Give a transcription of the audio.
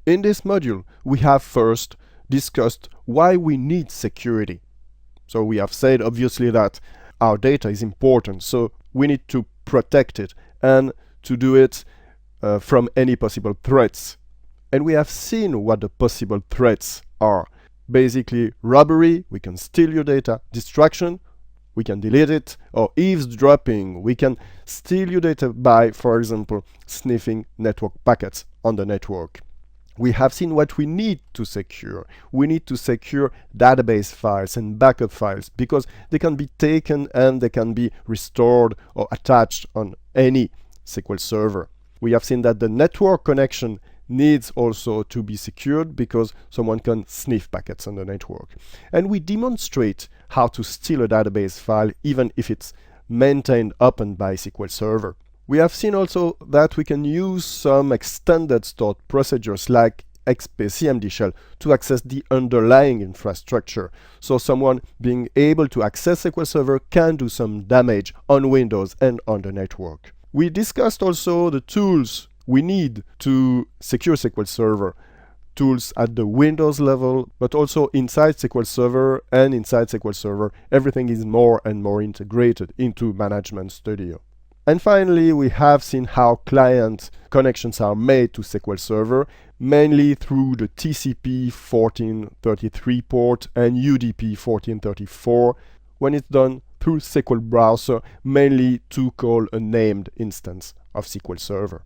In this module, we have first discussed why we need security. So we have said obviously that our data is important, so we need to protect it and to do it from any possible threats. And we have seen what the possible threats are. Basically, robbery, we can steal your data; distraction, we can delete it; or eavesdropping, we can steal your data by, for example, sniffing network packets on the network. We have seen what we need to secure. We need to secure database files and backup files because they can be taken and they can be restored or attached on any SQL server. We have seen that the network connection needs also to be secured because someone can sniff packets on the network. And we demonstrate how to steal a database file even if it's maintained open by SQL Server. We have seen also that we can use some extended stored procedures like XP-CMD shell to access the underlying infrastructure. So someone being able to access SQL Server can do some damage on Windows and on the network. We discussed also the tools we need to secure SQL Server. Tools at the Windows level, but also inside SQL Server, and inside SQL Server everything is more and more integrated into Management Studio. And finally, we have seen how client connections are made to SQL Server, mainly through the TCP 1433 port and UDP 1434, when it's done through SQL browser, mainly to call a named instance of SQL Server.